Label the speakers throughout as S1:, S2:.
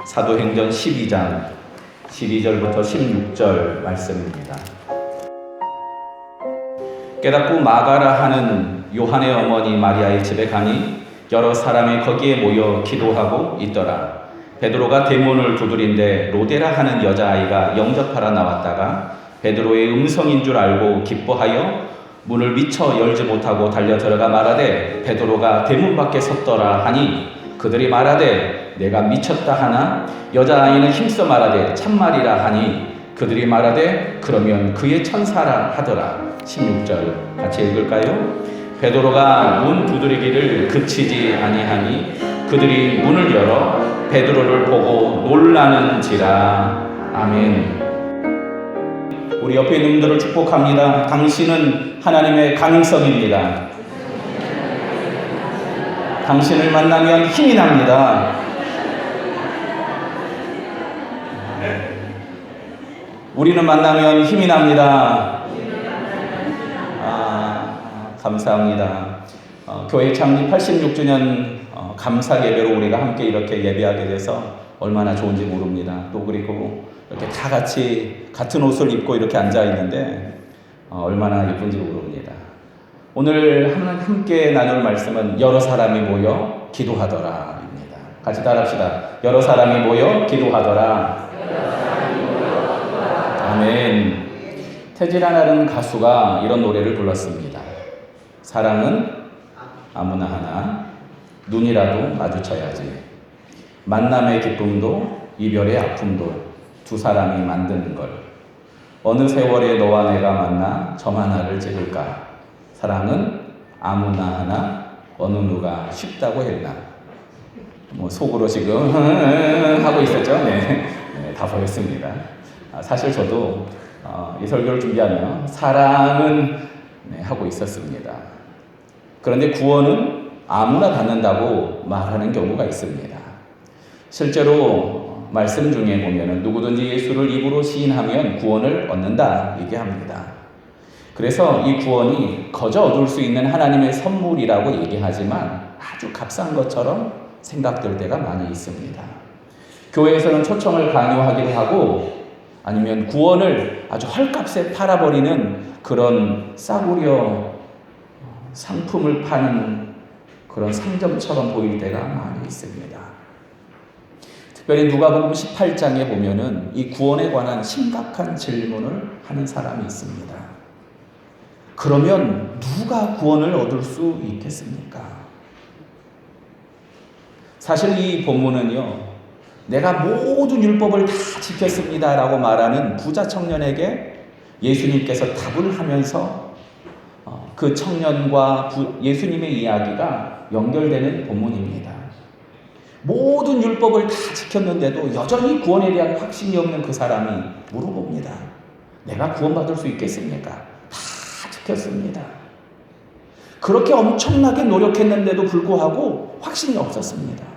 S1: 사도행전 12장 12절부터 16절 말씀입니다. 깨닫고 마가라 하는 요한의 어머니 마리아의 집에 가니 여러 사람이 거기에 모여 기도하고 있더라. 베드로가 대문을 두드린데 로데라 하는 여자아이가 영접하러 나왔다가 베드로의 음성인 줄 알고 기뻐하여 문을 미처 열지 못하고 달려 들어가 말하되 베드로가 대문 밖에 섰더라 하니 그들이 말하되 내가 미쳤다 하나 여자아이는 힘써 말하되 참말이라 하니 그들이 말하되 그러면 그의 천사라 하더라. 16절 같이 읽을까요? 베드로가 문 두드리기를 그치지 아니하니 그들이 문을 열어 베드로를 보고 놀라는지라. 아멘. 우리 옆에 있는 분들을 축복합니다. 당신은 하나님의 가능성입니다. 당신을 만나면 힘이 납니다. 우리는 만나면 힘이 납니다. 감사합니다. 교회 창립 86주년 감사 예배로 우리가 함께 이렇게 예배하게 돼서 얼마나 좋은지 모릅니다. 또 그리고 이렇게 다 같이 같은 옷을 입고 이렇게 앉아 있는데 얼마나 예쁜지 모릅니다. 오늘 함께 나눌 말씀은 여러 사람이 모여 기도하더라입니다. 같이 따라합시다. 여러 사람이 모여 기도하더라. 아멘. 태진아라는 가수가 이런 노래를 불렀습니다. 사랑은 아무나 하나, 눈이라도 마주쳐야지. 만남의 기쁨도 이별의 아픔도 두 사람이 만드는 걸. 어느 세월에 너와 내가 만나 점 하나를 찍을까. 사랑은 아무나 하나, 어느 누가 쉽다고 했나. 속으로 지금 하고 있었죠. 네, 다 보였습니다. 사실 저도 이 설교를 준비하며 사랑은 하고 있었습니다. 그런데 구원은 아무나 받는다고 말하는 경우가 있습니다. 실제로 말씀 중에 보면은 누구든지 예수를 입으로 시인하면 구원을 얻는다 얘기합니다. 그래서 이 구원이 거저 얻을 수 있는 하나님의 선물이라고 얘기하지만 아주 값싼 것처럼 생각될 때가 많이 있습니다. 교회에서는 초청을 강요하기도 하고 아니면 구원을 아주 헐값에 팔아버리는 그런 싸구려 상품을 파는 그런 상점처럼 보일 때가 많이 있습니다. 특별히 누가복음 18장에 보면은 이 구원에 관한 심각한 질문을 하는 사람이 있습니다. 그러면 누가 구원을 얻을 수 있겠습니까? 사실 이 본문은요, 내가 모든 율법을 다 지켰습니다라고 말하는 부자 청년에게 예수님께서 답을 하면서 그 청년과 예수님의 이야기가 연결되는 본문입니다. 모든 율법을 다 지켰는데도 여전히 구원에 대한 확신이 없는 그 사람이 물어봅니다. 내가 구원받을 수 있겠습니까? 다 지켰습니다. 그렇게 엄청나게 노력했는데도 불구하고 확신이 없었습니다.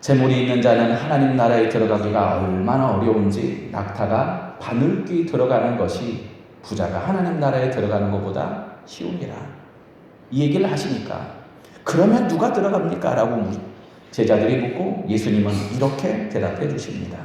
S1: 재물이 있는 자는 하나님 나라에 들어가기가 얼마나 어려운지 낙타가 바늘귀 들어가는 것이 부자가 하나님 나라에 들어가는 것보다 쉬움이라. 이 얘기를 하시니까 그러면 누가 들어갑니까? 라고 제자들이 묻고 예수님은 이렇게 대답해 주십니다.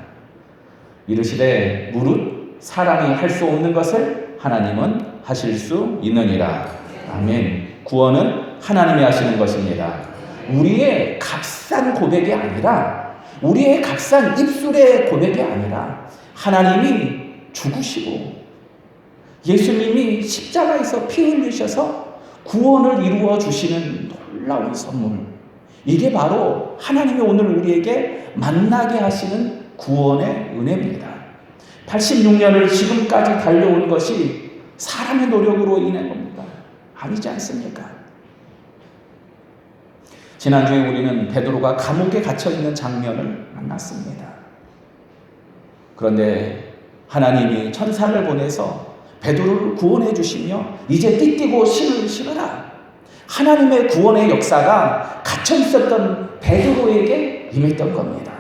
S1: 이르시되 무릇 사람이 할 수 없는 것을 하나님은 하실 수 있느니라. 아멘. 구원은 하나님이 하시는 것입니다. 우리의 값싼 고백이 아니라, 우리의 값싼 입술의 고백이 아니라 하나님이 죽으시고 예수님이 십자가에서 피 흘리셔서 구원을 이루어 주시는 놀라운 선물. 이게 바로 하나님이 오늘 우리에게 만나게 하시는 구원의 은혜입니다. 86년을 지금까지 달려온 것이 사람의 노력으로 인한 겁니다. 아니지 않습니까? 지난주에 우리는 베드로가 감옥에 갇혀있는 장면을 만났습니다. 그런데 하나님이 천사를 보내서 베드로를 구원해 주시며 이제 띠띠고 신을 신으라. 하나님의 구원의 역사가 갇혀있었던 베드로에게 임했던 겁니다.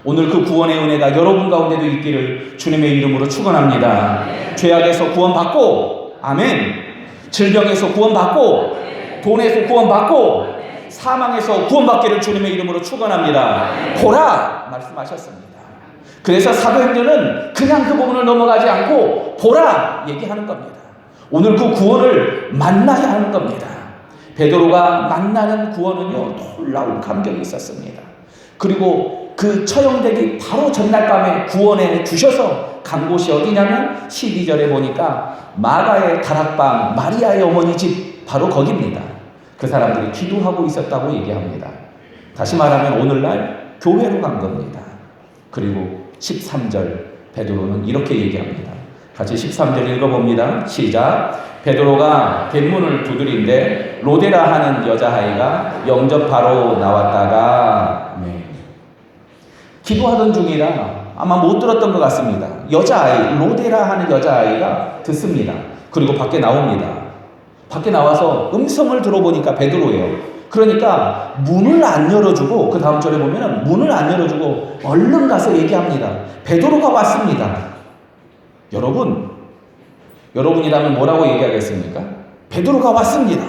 S1: 오늘 그 구원의 은혜가 여러분 가운데도 있기를 주님의 이름으로 축원합니다. 죄악에서 구원받고, 아멘. 질병에서 구원받고, 돈에서 구원받고, 사망에서 구원받기를 주님의 이름으로 축원합니다. 보라 말씀하셨습니다. 그래서 사도행전은 그냥 그 부분을 넘어가지 않고 보라 얘기하는 겁니다. 오늘 그 구원을 만나야 하는 겁니다. 베드로가 만나는 구원은요, 놀라운 감격이 있었습니다. 그리고 그 처형되기 바로 전날 밤에 구원해 주셔서 간 곳이 어디냐면 12절에 보니까 마가의 다락방 마리아의 어머니 집 바로 거기입니다. 그 사람들이 기도하고 있었다고 얘기합니다. 다시 말하면 오늘날 교회로 간 겁니다. 그리고 13절 베드로는 이렇게 얘기합니다. 같이 13절 읽어봅니다. 시작. 베드로가 뱃문을 두드린데 로데라 하는 여자아이가 영접하러 나왔다가 기도하던 중이라 아마 못 들었던 것 같습니다. 여자아이, 로데라 하는 여자아이가 듣습니다. 그리고 밖에 나옵니다. 밖에 나와서 음성을 들어보니까 베드로예요. 그러니까 문을 안 열어주고, 그 다음 절에 보면 문을 안 열어주고 얼른 가서 얘기합니다. 베드로가 왔습니다. 여러분이라면 뭐라고 얘기하겠습니까? 베드로가 왔습니다.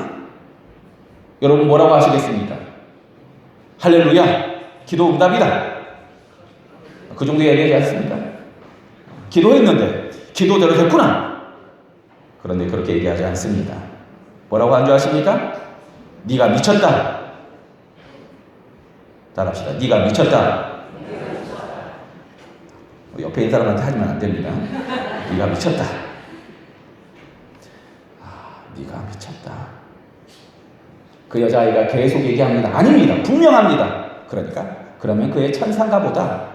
S1: 여러분 뭐라고 하시겠습니까? 할렐루야, 기도 응답이다. 그 정도 얘기하지 않습니까? 기도했는데 기도대로 됐구나. 그런데 그렇게 얘기하지 않습니다. 뭐라고 한 줄 아십니까? 네가 미쳤다. 따라합시다. 네가 미쳤다. 옆에 있는 사람한테 하지면 안 됩니다. 네가 미쳤다. 네가 미쳤다. 그 여자아이가 계속 얘기합니다. 아닙니다. 분명합니다. 그러면 그의 천상가 보다.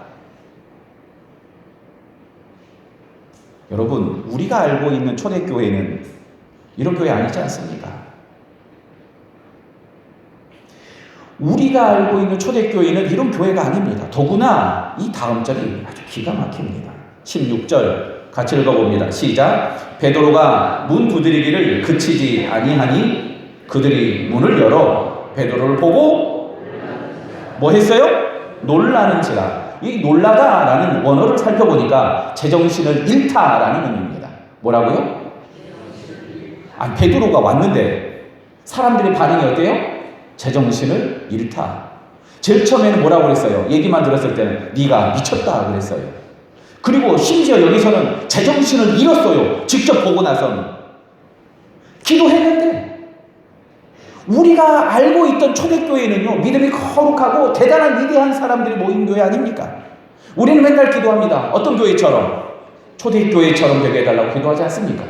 S1: 여러분, 우리가 알고 있는 초대교회는 이런 교회 아니지 않습니까? 우리가 알고 있는 초대교회는 이런 교회가 아닙니다. 더구나 이 다음 절이 아주 기가 막힙니다. 16절 같이 읽어봅니다. 시작. 베드로가 문 두드리기를 그치지 아니하니 그들이 문을 열어 베드로를 보고 뭐 했어요? 놀라는지라. 이 놀라다라는 원어를 살펴보니까 제정신을 잃다라는 의미입니다. 뭐라고요? 베드로가 왔는데 사람들의 반응이 어때요? 제정신을 잃다. 제일 처음에는 뭐라고 그랬어요? 얘기만 들었을 때는 네가 미쳤다 그랬어요. 그리고 심지어 여기서는 제정신을 잃었어요. 직접 보고 나서는. 기도했는데 우리가 알고 있던 초대교회는요, 믿음이 거룩하고 대단한 위대한 사람들이 모인 교회 아닙니까? 우리는 맨날 기도합니다. 어떤 교회처럼? 초대교회처럼 되게 해달라고 기도하지 않습니까?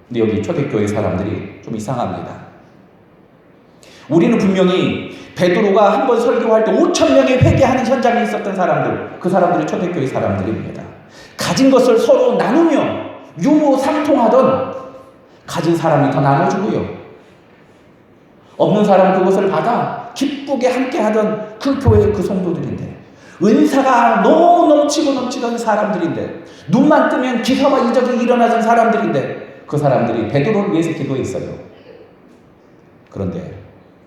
S1: 근데 여기 초대교회 사람들이 좀 이상합니다. 우리는 분명히 베드로가 한 번 설교할 때 5,000명이 회개하는 현장에 있었던 사람들, 그 사람들이 초대교회 사람들입니다. 가진 것을 서로 나누며 유무상통하던, 가진 사람이 더 나눠주고요, 없는 사람 그것을 받아 기쁘게 함께하던 그 교회의 그 성도들인데, 은사가 너무 넘치던 사람들인데, 눈만 뜨면 기사와 이적이 일어나던 사람들인데, 그 사람들이 베드로를 위해서 기도했어요. 그런데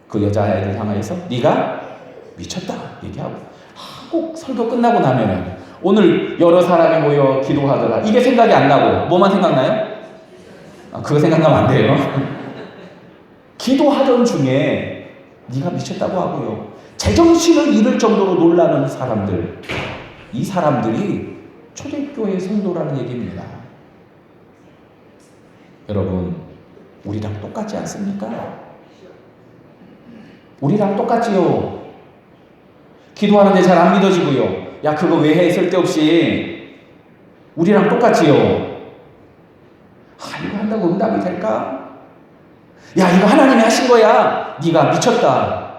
S1: 그 여자아이를 향하여서 네가 미쳤다 얘기하고, 꼭 설교 끝나고 나면은 오늘 여러 사람이 모여 기도하더라, 이게 생각이 안 나고 뭐만 생각나요? 그거 생각나면 안 돼요. 기도하던 중에 네가 미쳤다고 하고요, 제정신을 잃을 정도로 놀라는 사람들, 이 사람들이 초대교회 성도라는 얘기입니다. 여러분, 우리랑 똑같지 않습니까? 우리랑 똑같지요. 기도하는데 잘 안 믿어지고요, 야 그거 왜 해? 쓸데없이. 우리랑 똑같지요. 이거 한다고 응답이 될까? 야 이거 하나님이 하신 거야, 네가 미쳤다.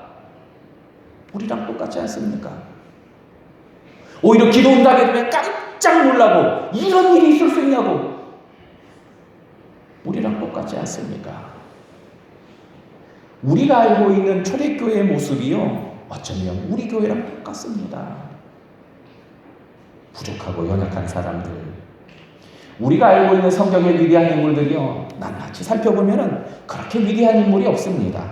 S1: 우리랑 똑같지 않습니까? 오히려 기도 응답이 되면 깜짝 놀라고, 이런 일이 있을 수 있냐고. 우리랑 똑같지 않습니까? 우리가 알고 있는 초대교회의 모습이요, 어쩌면 우리 교회랑 똑같습니다. 부족하고 연약한 사람들, 우리가 알고 있는 성경의 위대한 인물들이요, 낱낱이 살펴보면 그렇게 위대한 인물이 없습니다.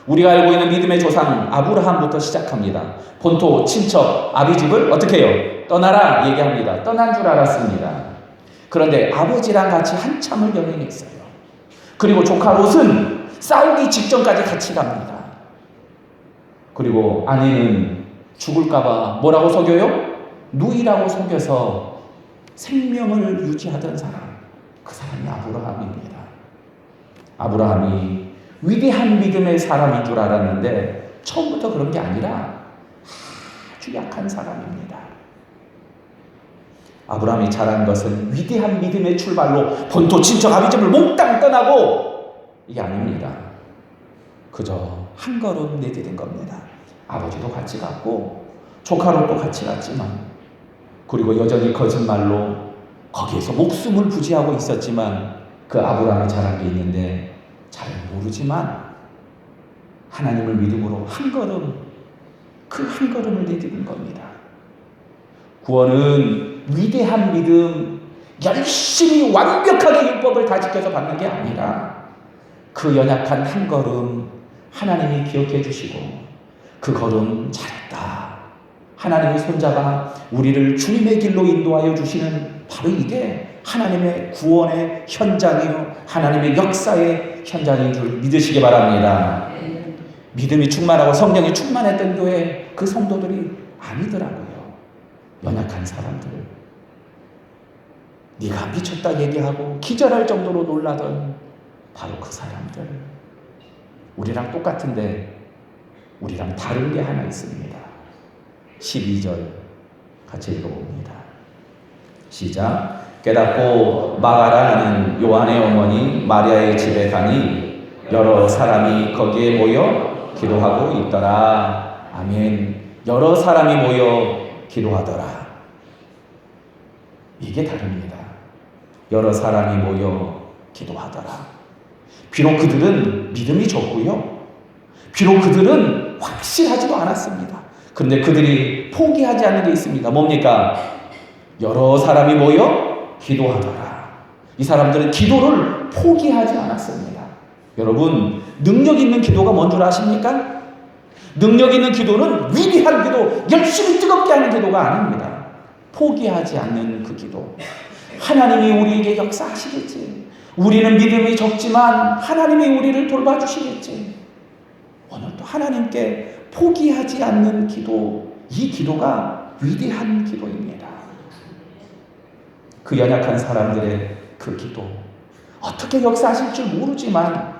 S1: 우리가 알고 있는 믿음의 조상 아브라함부터 시작합니다. 본토 친척 아비집을 어떻게 해요? 떠나라 얘기합니다. 떠난 줄 알았습니다. 그런데 아버지랑 같이 한참을 연행했어요. 그리고 조카 롯은 싸우기 직전까지 같이 갑니다. 그리고 아내는 죽을까봐 뭐라고 속여요? 누이라고 속여서 생명을 유지하던 사람, 그 사람이 아브라함입니다. 아브라함이 위대한 믿음의 사람인 줄 알았는데 처음부터 그런 게 아니라 아주 약한 사람입니다. 아브라함이 잘한 것은 위대한 믿음의 출발로 본토 친척 아비집을 몽땅 떠나고 이게 아닙니다. 그저 한 걸음 내디딘 겁니다. 아버지도 같이 갔고 조카로도 같이 갔지만, 그리고 여전히 거짓말로 거기에서 목숨을 부지하고 있었지만, 그 아브라함이 잘한 게 있는데 잘 모르지만 하나님을 믿음으로 한 걸음, 그 한 걸음을 내디딘 겁니다. 구원은 위대한 믿음, 열심히 완벽하게 율법을 다 지켜서 받는 게 아니라 그 연약한 한 걸음 하나님이 기억해 주시고 그 걸음 잘했다, 하나님의 손자가 우리를 주님의 길로 인도하여 주시는 바로 이게 하나님의 구원의 현장이요 하나님의 역사의 현장인 줄 믿으시기 바랍니다. 믿음이 충만하고 성령이 충만했던 교회 그 성도들이 아니더라고요. 연약한 사람들, 네가 미쳤다 얘기하고 기절할 정도로 놀라던 바로 그 사람들. 우리랑 똑같은데 우리랑 다른 게 하나 있습니다. 12절 같이 읽어봅니다. 시작. 깨닫고 마가라는 요한의 어머니 마리아의 집에 가니 여러 사람이 거기에 모여 기도하고 있더라. 아멘. 여러 사람이 모여 기도하더라. 이게 다릅니다. 여러 사람이 모여 기도하더라. 비록 그들은 믿음이 적고요, 비록 그들은 확실하지도 않았습니다. 그런데 그들이 포기하지 않는 게 있습니다. 뭡니까? 여러 사람이 모여 기도하더라. 이 사람들은 기도를 포기하지 않았습니다. 여러분, 능력 있는 기도가 뭔 줄 아십니까? 능력 있는 기도는 위대한 기도, 열심히 뜨겁게 하는 기도가 아닙니다. 포기하지 않는 그 기도. 하나님이 우리에게 역사하시겠지. 우리는 믿음이 적지만 하나님이 우리를 돌봐주시겠지. 오늘도 하나님께 포기하지 않는 기도, 이 기도가 위대한 기도입니다. 그 연약한 사람들의 그 기도, 어떻게 역사하실 줄 모르지만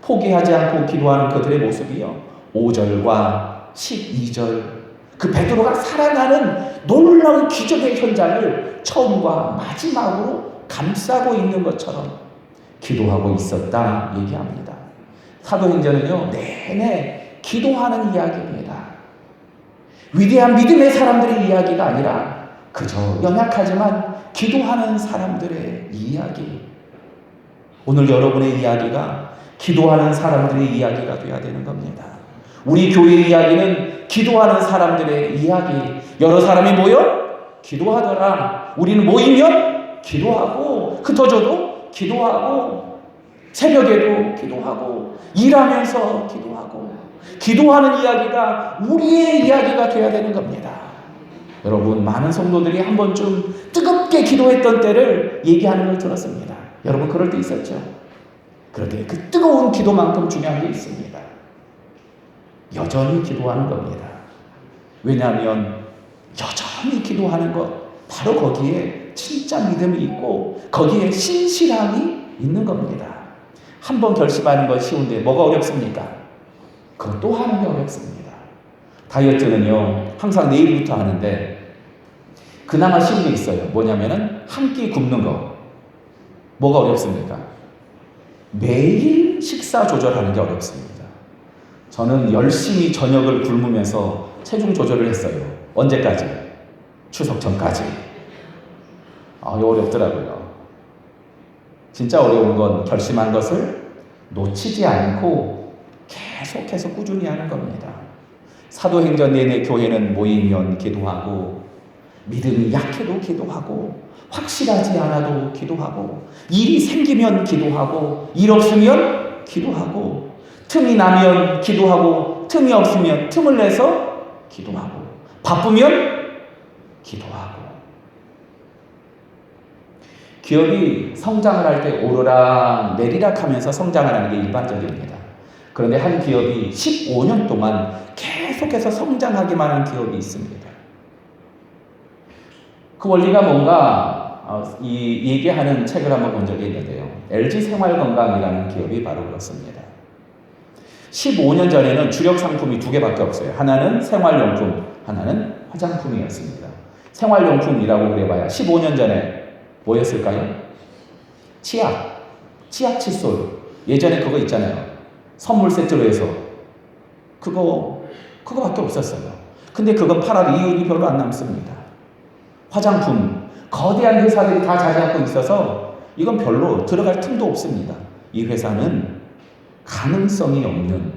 S1: 포기하지 않고 기도하는 그들의 모습이요, 5절과 12절 그 베드로가 살아나는 놀라운 기적의 현장을 처음과 마지막으로 감싸고 있는 것처럼 기도하고 있었다 얘기합니다. 사도행전은요, 내내 기도하는 이야기입니다. 위대한 믿음의 사람들의 이야기가 아니라 그저 연약하지만 기도하는 사람들의 이야기. 오늘 여러분의 이야기가 기도하는 사람들의 이야기가 되어야 되는 겁니다. 우리 교회의 이야기는 기도하는 사람들의 이야기. 여러 사람이 모여 기도하더라. 우리는 모이면 기도하고, 흩어져도 기도하고, 새벽에도 기도하고, 일하면서 기도하고, 기도하는 이야기가 우리의 이야기가 되어야 되는 겁니다. 여러분, 많은 성도들이 한 번쯤 뜨겁게 기도했던 때를 얘기하는 걸 들었습니다. 여러분, 그럴 때 있었죠? 그럴 때 그 뜨거운 기도만큼 중요한 게 있습니다. 여전히 기도하는 겁니다. 왜냐하면 여전히 기도하는 것, 바로 거기에 진짜 믿음이 있고 거기에 신실함이 있는 겁니다. 한번 결심하는 건 쉬운데 뭐가 어렵습니까? 그것도 하는 게 어렵습니다. 다이어트는요, 항상 내일부터 하는데 그나마 쉬운 게 있어요. 뭐냐면은 한 끼 굶는 거. 뭐가 어렵습니까? 매일 식사 조절하는 게 어렵습니다. 저는 열심히 저녁을 굶으면서 체중 조절을 했어요. 언제까지? 추석 전까지. 이거 어렵더라고요. 진짜 어려운 건 결심한 것을 놓치지 않고 계속해서 꾸준히 하는 겁니다. 사도행전 내내 교회는 모이면 기도하고, 믿음이 약해도 기도하고, 확실하지 않아도 기도하고, 일이 생기면 기도하고, 일 없으면 기도하고, 틈이 나면 기도하고, 틈이 없으면 틈을 내서 기도하고, 바쁘면 기도하고. 기업이 성장을 할 때 오르락 내리락 하면서 성장을 하는 게 일반적입니다. 그런데 한 기업이 15년 동안 계속해서 성장하기만 한 기업이 있습니다. 그 원리가 뭔가 얘기하는 책을 한번 본 적이 있는데요. LG 생활건강이라는 기업이 바로 그렇습니다. 15년 전에는 주력 상품이 두 개밖에 없어요. 하나는 생활용품, 하나는 화장품이었습니다. 생활용품이라고 그래봐야 15년 전에 뭐였을까요? 치약, 치약 칫솔. 예전에 그거 있잖아요. 선물 세트로 해서 그거밖에 없었어요. 근데 그건 팔아도 이윤이 별로 안 남습니다. 화장품, 거대한 회사들이 다 자리잡고 있어서 이건 별로 들어갈 틈도 없습니다. 이 회사는 가능성이 없는,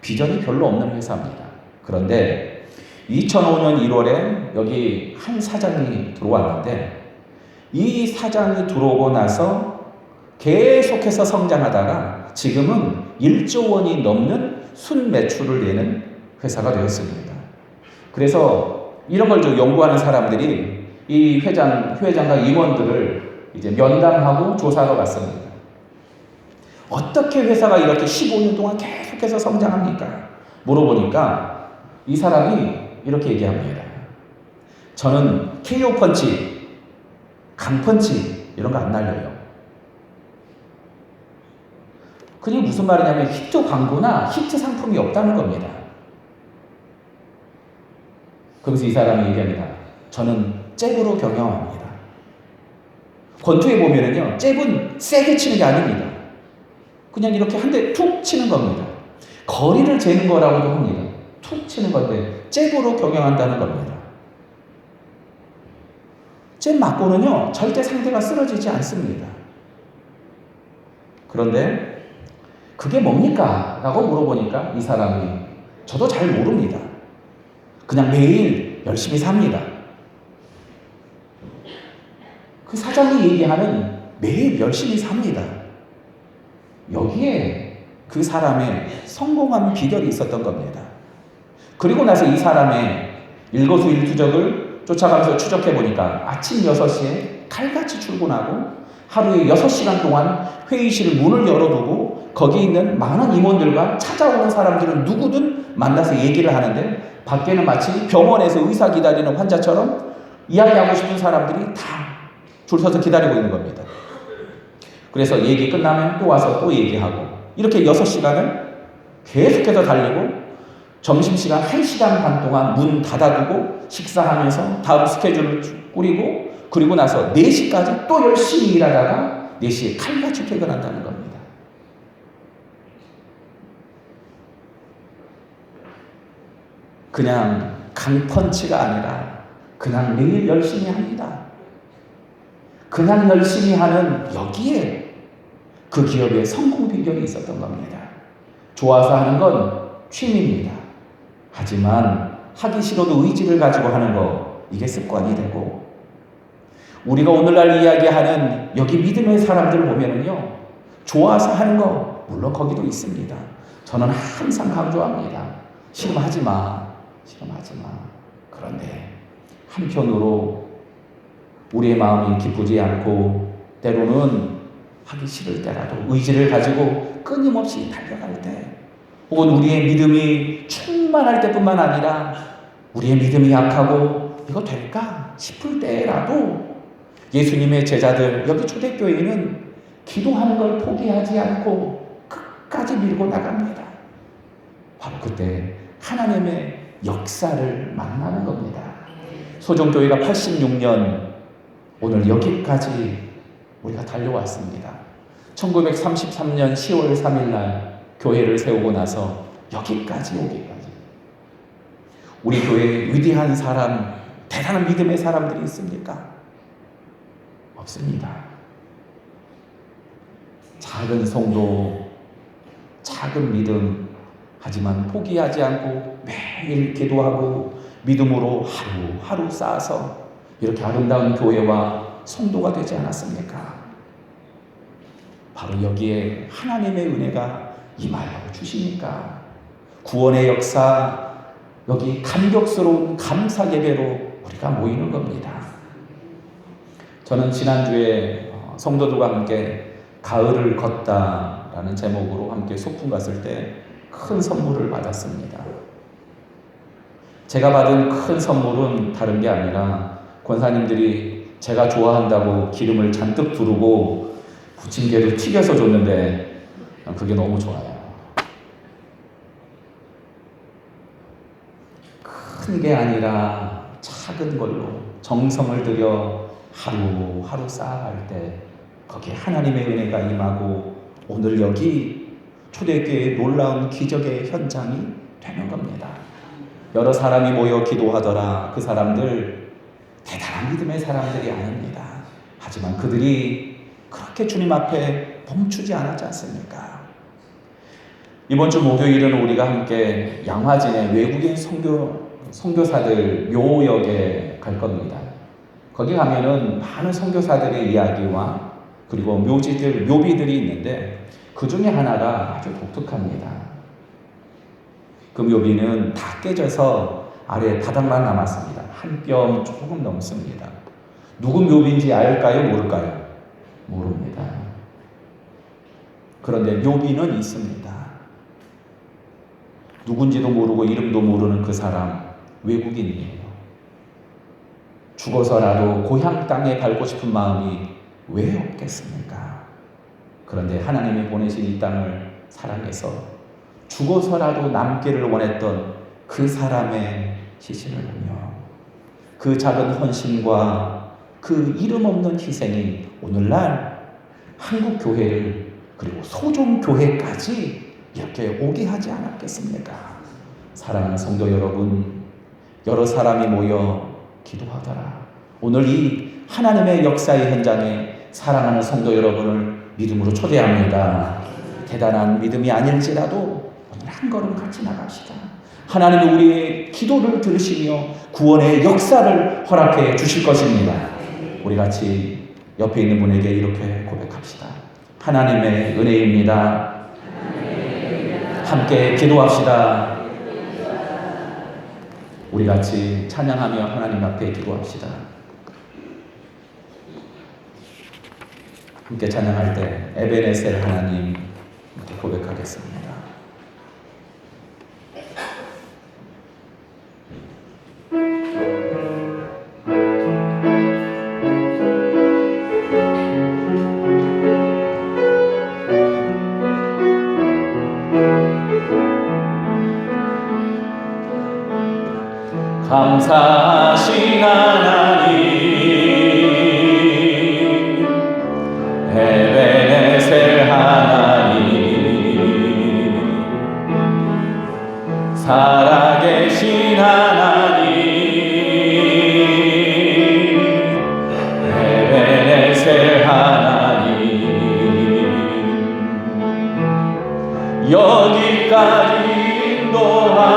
S1: 비전이 별로 없는 회사입니다. 그런데 2005년 1월에 여기 한 사장이 들어왔는데 이 사장이 들어오고 나서 계속해서 성장하다가 지금은 1조 원이 넘는 순매출을 내는 회사가 되었습니다. 그래서 이런 걸 좀 연구하는 사람들이 이 회장과 임원들을 이제 면담하고 조사하러 갔습니다. 어떻게 회사가 이렇게 15년 동안 계속해서 성장합니까? 물어보니까 이 사람이 이렇게 얘기합니다. 저는 KO 펀치, 강펀치 이런 거 안 날려요. 그게 무슨 말이냐면 히트 광고나 히트 상품이 없다는 겁니다. 그래서 이 사람이 얘기합니다. 저는 잽으로 경영합니다. 권투에 보면은요, 잽은 세게 치는 게 아닙니다. 그냥 이렇게 한 대 툭 치는 겁니다. 거리를 재는 거라고도 합니다. 툭 치는 건데 잽으로 경영한다는 겁니다. 잽 맞고는요, 절대 상대가 쓰러지지 않습니다. 그런데 그게 뭡니까? 라고 물어보니까 이 사람이 저도 잘 모릅니다. 그냥 매일 열심히 삽니다. 그 사장이 얘기하는 매일 열심히 삽니다. 여기에 그 사람의 성공한 비결이 있었던 겁니다. 그리고 나서 이 사람의 일거수일투족을 쫓아가면서 추적해보니까 아침 6시에 칼같이 출근하고 하루에 6시간 동안 회의실 문을 열어두고 거기 있는 많은 임원들과 찾아오는 사람들은 누구든 만나서 얘기를 하는데 밖에는 마치 병원에서 의사 기다리는 환자처럼 이야기하고 싶은 사람들이 다 줄 서서 기다리고 있는 겁니다. 그래서 얘기 끝나면 또 와서 또 얘기하고 이렇게 6시간을 계속해서 달리고 점심시간 1시간 반 동안 문 닫아두고 식사하면서 다음 스케줄을 꾸리고 그리고 나서 4시까지 또 열심히 일하다가 4시에 칼같이 퇴근한다는 겁니다. 그냥 강펀치가 아니라 그냥 매일 열심히 합니다. 그냥 열심히 하는 여기에 그 기업의 성공 비결이 있었던 겁니다. 좋아서 하는 건 취미입니다. 하지만 하기 싫어도 의지를 가지고 하는 거, 이게 습관이 되고 우리가 오늘날 이야기하는 여기 믿음의 사람들을 보면은요, 좋아서 하는 거 물론 거기도 있습니다. 저는 항상 강조합니다. 싫으면 하지 마. 싫으면 하지 마. 그런데 한편으로 우리의 마음이 기쁘지 않고 때로는 하기 싫을 때라도 의지를 가지고 끊임없이 달려갈 때 혹은 우리의 믿음이 충만할 때뿐만 아니라 우리의 믿음이 약하고 이거 될까 싶을 때라도 예수님의 제자들 여기 초대교회는 기도하는 걸 포기하지 않고 끝까지 밀고 나갑니다. 바로 그때 하나님의 역사를 만나는 겁니다. 소정교회가 86년 오늘 여기까지 우리가 달려왔습니다. 1933년 10월 3일 날 교회를 세우고 나서 여기까지 오기까지 우리 교회에 위대한 사람, 대단한 믿음의 사람들이 있습니까? 없습니다. 작은 성도, 작은 믿음, 하지만 포기하지 않고 매일 기도하고 믿음으로 하루하루 쌓아서 이렇게 아름다운 교회와 성도가 되지 않았습니까? 바로 여기에 하나님의 은혜가 임하여 주시니까 구원의 역사, 여기 감격스러운 감사 예배로 우리가 모이는 겁니다. 저는 지난주에 성도들과 함께 가을을 걷다라는 제목으로 함께 소풍 갔을 때 큰 선물을 받았습니다. 제가 받은 큰 선물은 다른 게 아니라 권사님들이 제가 좋아한다고 기름을 잔뜩 두르고 부침개도 튀겨서 줬는데 그게 너무 좋아요. 큰 게 아니라 작은 걸로 정성을 들여 하루하루 쌓아갈 때 거기에 하나님의 은혜가 임하고 오늘 여기 초대교회의 놀라운 기적의 현장이 되는 겁니다. 여러 사람이 모여 기도하더라. 그 사람들 대단한 믿음의 사람들이 아닙니다. 하지만 그들이 그렇게 주님 앞에 멈추지 않았지 않습니까? 이번 주 목요일은 우리가 함께 양화진의 외국인 선교사들 묘역에 갈 겁니다. 거기 가면은 많은 선교사들의 이야기와 그리고 묘비들이 있는데 그 중에 하나가 아주 독특합니다. 그 묘비는 다 깨져서 아래 바닥만 남았습니다. 한 뼘 조금 넘습니다. 누구 묘비인지 알까요? 모를까요? 모릅니다. 그런데 묘비는 있습니다. 누군지도 모르고 이름도 모르는 그 사람 외국인이에요. 죽어서라도 고향 땅에 밟고 싶은 마음이 왜 없겠습니까? 그런데 하나님이 보내신 이 땅을 사랑해서 죽어서라도 남기를 원했던 그 사람의 시신을 보며 그 작은 헌신과 그 이름 없는 희생이 오늘날 한국 교회를 그리고 소종 교회까지 이렇게 오게 하지 않았겠습니까? 사랑하는 성도 여러분, 여러 사람이 모여 기도하더라. 오늘 이 하나님의 역사의 현장에 사랑하는 성도 여러분을 믿음으로 초대합니다. 대단한 믿음이 아닐지라도 오늘 한 걸음 같이 나갑시다. 하나님은 우리의 기도를 들으시며 구원의 역사를 허락해 주실 것입니다. 우리 같이 옆에 있는 분에게 이렇게 고백합시다. 하나님의 은혜입니다. 함께 기도합시다. 우리 같이 찬양하며 하나님 앞에 기도합시다. 함께 찬양할 때 에베네셀 하나님 이렇게 고백하겠습니다. 감사하신 하나님 에베네셀 하나님 살아계신 하나님 에베네셀 하나님 여기까지 인도하